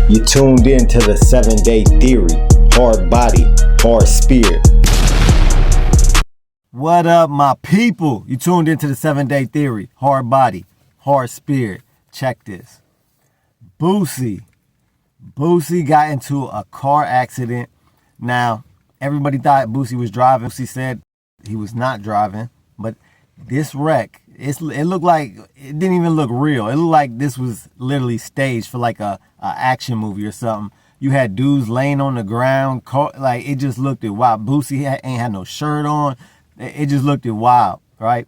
You tuned in to the 7-day theory. Hard body, hard spirit. What up, my people? You tuned into the 7-day theory. Hard body, hard spirit. Check this. Boosie got into a car accident. Now, everybody thought Boosie was driving. Boosie said he was not driving, but this wreck, it looked like, it didn't even look real. It looked like this was literally staged for like a action movie or something. You had dudes laying on the ground, like it just looked wild. Boosie ain't had no shirt on. It just looked wild, right?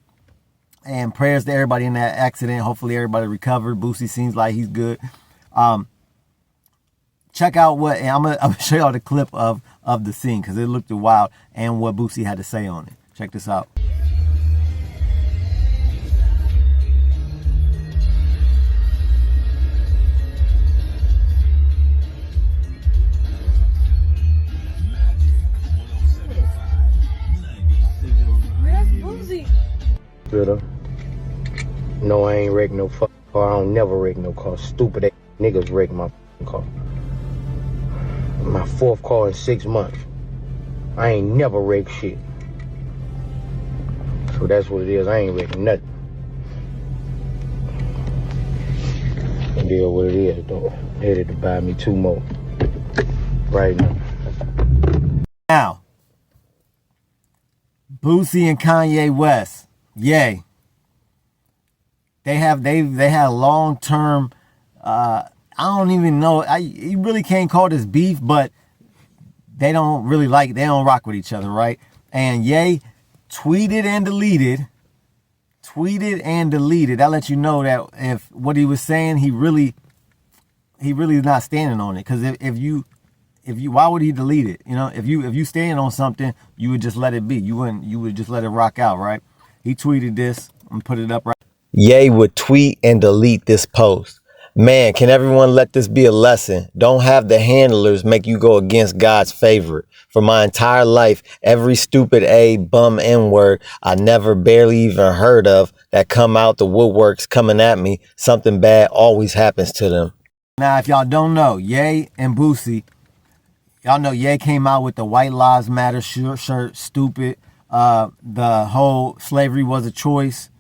And prayers to everybody in that accident. Hopefully everybody recovered. Boosie seems like he's good. Check out and I'm gonna show y'all the clip of the scene because it looked wild and what Boosie had to say on it. Check this out. Where's Boosie? Bitter. No, I ain't wrecked no fucking car. I don't never wreck no car. Stupid ass niggas wreck my fucking car. My 4th car in 6 months. I ain't never wrecked shit. So that's what it is. I ain't wrecking nothing. It is what it is, though. Headed to buy me 2 more. Right now. Now, Boosie and Kanye West, yay. They had long-term, I don't even know, you really can't call this beef, but they don't rock with each other, right? And Ye tweeted and deleted. That lets you know that if what he was saying, he really is not standing on it. Because if you, why would he delete it? You know, if you stand on something, you would just let it be. You would just let it rock out, right? He tweeted this and put it up right. Ye would tweet and delete this post. Man, can everyone let this be a lesson? Don't have the handlers make you go against God's favorite. For my entire life, every stupid A, bum, N-word I never barely even heard of that come out the woodworks coming at me, something bad always happens to them. Now, if y'all don't know, Ye and Boosie, y'all know Ye came out with the White Lives Matter shirt, stupid. The whole slavery was a choice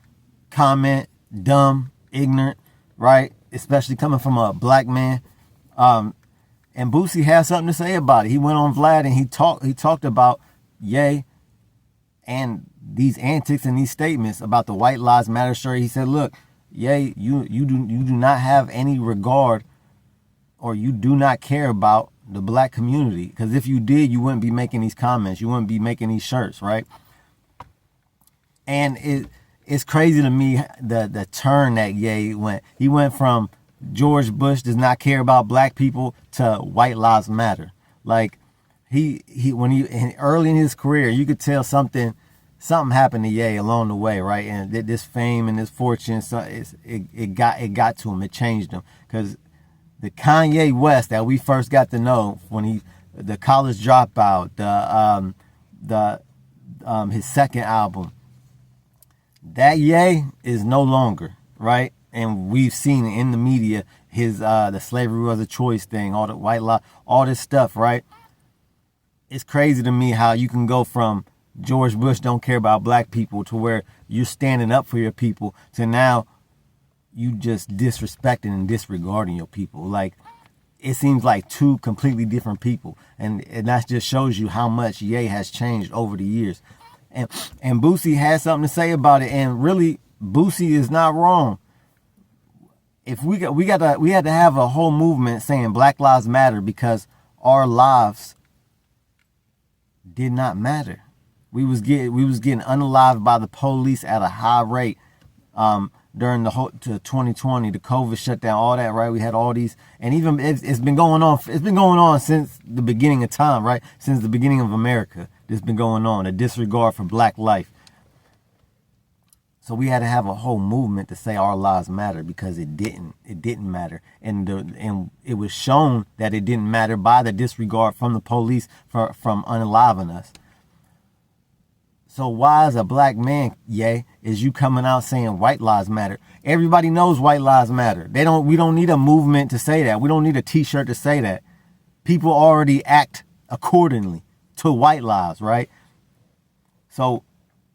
comment, dumb, ignorant, right? Especially coming from a black man. And Boosie had something to say about it. He went on Vlad and he talked about Ye and these antics and these statements about the White Lives Matter shirt. He said, look, Ye, you do not have any regard, or you do not care about the black community. Because if you did, you wouldn't be making these comments. You wouldn't be making these shirts, right? And it's crazy to me the turn that Ye went. He went from George Bush does not care about black people to White Lives Matter. Like early in his career, you could tell something happened to Ye along the way, right? And this fame and this fortune, so it got to him. It changed him because the Kanye West that we first got to know when the college dropout, his second album. That Ye is no longer, right? And we've seen it in the media, his the slavery was a choice thing, all the white law, all this stuff, right? It's crazy to me how you can go from George Bush don't care about black people to where you're standing up for your people to now you just disrespecting and disregarding your people. Like, it seems like two completely different people. And that just shows you how much Ye has changed over the years. And Boosie had something to say about it, and really, Boosie is not wrong. If we had to have a whole movement saying Black Lives Matter because our lives did not matter. We was getting unalived by the police at a high rate during the whole to 2020, the COVID shutdown, all that, right? We had all these, and even it's been going on. It's been going on since the beginning of time, right? Since the beginning of America. This been going on, a disregard for black life. So we had to have a whole movement to say our lives matter because it didn't matter. And it was shown that it didn't matter by the disregard from the police from unaliving us. So why, as a black man, is you coming out saying white lives matter? Everybody knows white lives matter. We don't need a movement to say that. We don't need a t-shirt to say that. People already act accordingly to white lives, right? So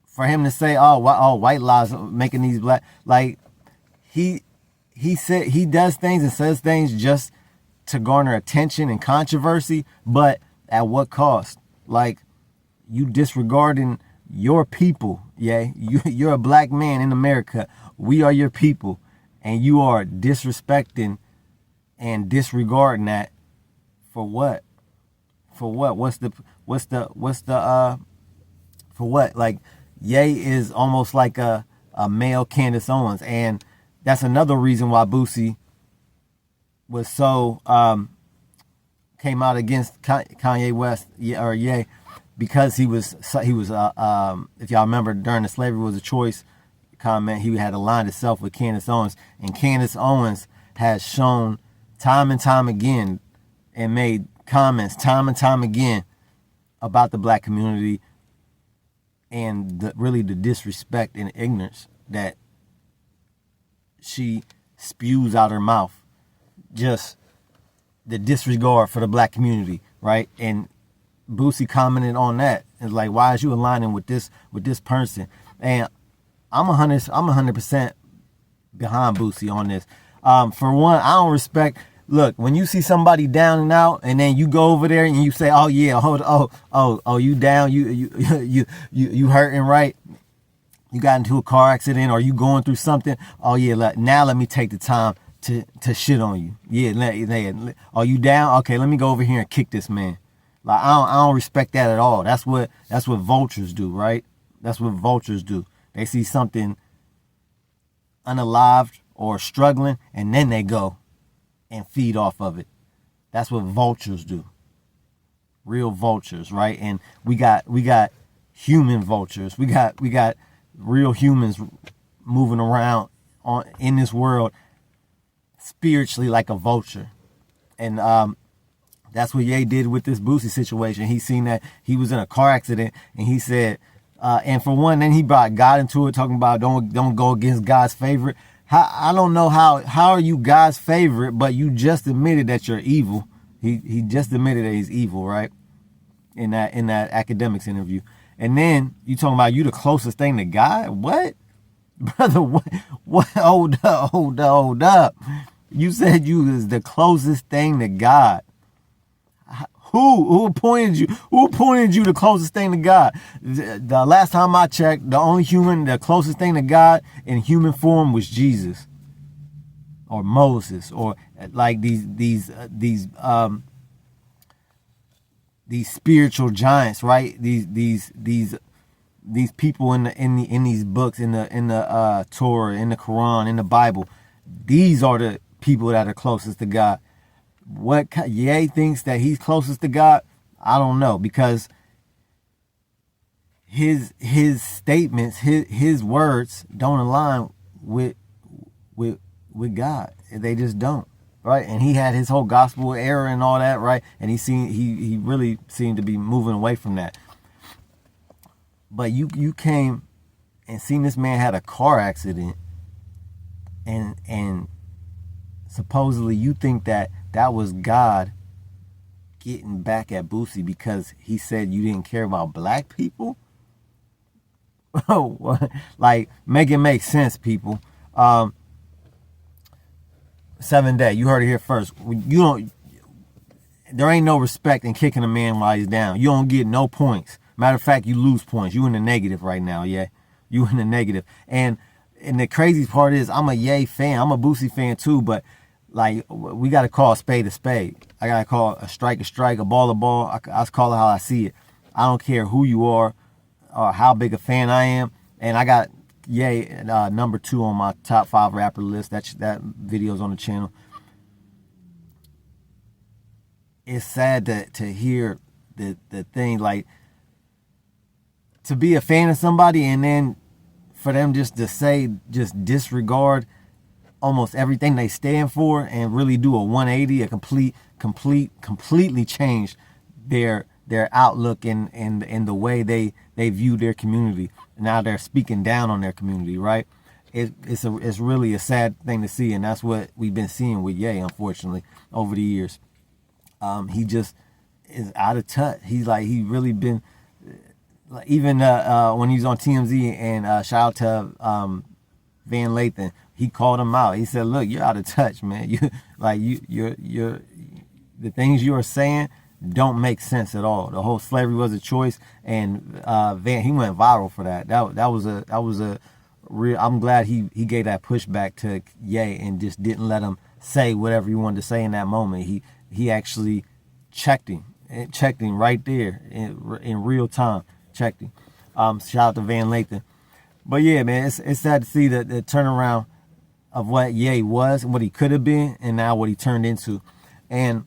for him to say, oh, white lives making these black, like he said, he does things and says things just to garner attention and controversy, but at what cost? Like, you disregarding your people, you're a black man in America. We are your people, and you are disrespecting and disregarding that for what? For what? What's the for what? Like, Ye is almost like a male Candace Owens, and that's another reason why Boosie was so came out against Kanye West or Ye, because he was if y'all remember, during the Slavery Was a Choice comment, he had aligned himself with Candace Owens, and Candace Owens has shown time and time again and made comments time and time again about the black community and really the disrespect and ignorance that she spews out her mouth. Just the disregard for the black community, right? And Boosie commented on that. It's like, why is you aligning with this person? And I'm 100% behind Boosie on this. For one, I don't respect. Look, when you see somebody down and out, and then you go over there and you say, "Oh yeah, you down, you hurting, right? You got into a car accident, or you going through something. Oh yeah, now let me take the time to shit on you. Yeah, are you down? Okay, let me go over here and kick this man." Like, I don't respect that at all. That's what vultures do, right? That's what vultures do. They see something unalived or struggling, and then they go and feed off of it. That's what vultures do. Real vultures, right? And we got human vultures. We got real humans moving around in this world spiritually like a vulture. And that's what Ye did with this Boosie situation. He seen that he was in a car accident, and he said, and for one, then he brought God into it, talking about don't go against God's favorite. I don't know how are you God's favorite, but you just admitted that you're evil. He just admitted that he's evil, right? In that academics interview. And then you talking about you the closest thing to God? What? Brother, what? Hold up. You said you was the closest thing to God. Who appointed you? Who appointed you the closest thing to God? The last time I checked, the closest thing to God in human form was Jesus, or Moses, or like these spiritual giants, right? These people in these books, in the Torah, in the Quran, in the Bible. These are the people that are closest to God. What Ye thinks that he's closest to God, I don't know, because his statements, his words don't align with God. They just don't, right? And he had his whole gospel era and all that, right? And he really seemed to be moving away from that. But you came and seen this man had a car accident, and supposedly you think that was God getting back at Boosie because he said you didn't care about black people? Like, make it make sense, people. 7 Day, you heard it here first. There ain't no respect in kicking a man while he's down. You don't get no points. Matter of fact, you lose points. You in the negative right now, yeah. You in the negative. And the crazy part is, I'm a Ye fan. I'm a Boosie fan too, but like, we got to call a spade a spade. I got to call a strike, a ball a ball. I call it how I see it. I don't care who you are or how big a fan I am. And I got Ye number 2 on my top 5 rapper list. That video's on the channel. It's sad to hear the thing, like, to be a fan of somebody and then for them just to disregard almost everything they stand for and really do a 180, a completely change their their outlook and the way they view their community. Now they're speaking down on their community, right? It's really a sad thing to see, and that's what we've been seeing with Ye, unfortunately, over the years. He just is out of touch. He's like, he really been, like, even when he was on TMZ, and shout out to Van Lathan, he called him out. He said, "Look, you're out of touch, man. You're the things you are saying don't make sense at all. The whole slavery was a choice," and he went viral for that. That was a real. I'm glad he gave that pushback to Ye and just didn't let him say whatever he wanted to say in that moment. He actually checked him right there in real time. Checked him. Shout out to Van Lathan. But yeah, man, it's sad to see the turnaround of what Ye was and what he could have been, and now what he turned into. And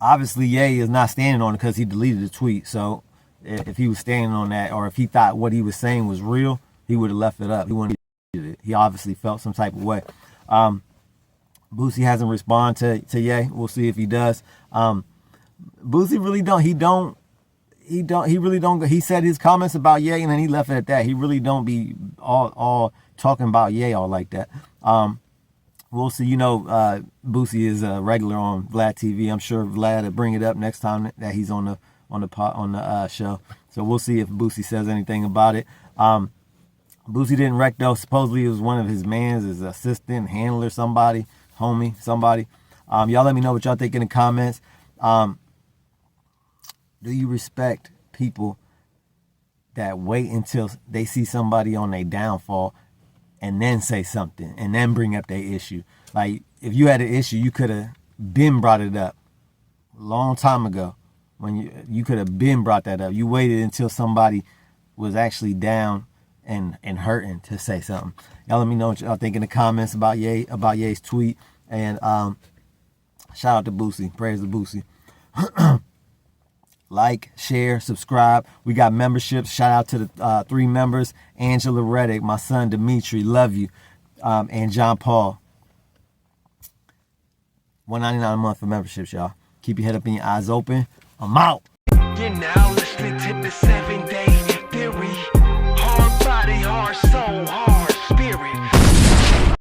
obviously, Ye is not standing on it because he deleted the tweet. So if he was standing on that, or if he thought what he was saying was real, he would have left it up. He wouldn't have deleted it. He obviously felt some type of way. Boosie hasn't responded to Ye. We'll see if he does. Boosie really don't. He really don't. He said his comments about Ye, and then he left it at that. He really don't be all talking about Ye all like that. We'll see. Boosie is a regular on Vlad TV. I'm sure Vlad will bring it up next time that he's on the show. So we'll see if Boosie says anything about it. Boosie didn't wreck though. Supposedly it was one of his mans, his assistant, handler, somebody, homie, somebody. Y'all let me know what y'all think in the comments. Do you respect people that wait until they see somebody on their downfall and then say something and then bring up their issue? Like, if you had an issue, you could have been brought it up a long time ago. When you could have been brought that up. You waited until somebody was actually down and hurting to say something. Y'all let me know what y'all think in the comments about Ye's tweet. And shout out to Boosie. Praise to Boosie. Like, share, subscribe. We got memberships. Shout out to the 3 members: Angela Reddick, my son Dimitri, love you, and John Paul. $1.99 a month for memberships, y'all. Keep your head up and your eyes open. I'm out. You're now listening to the 7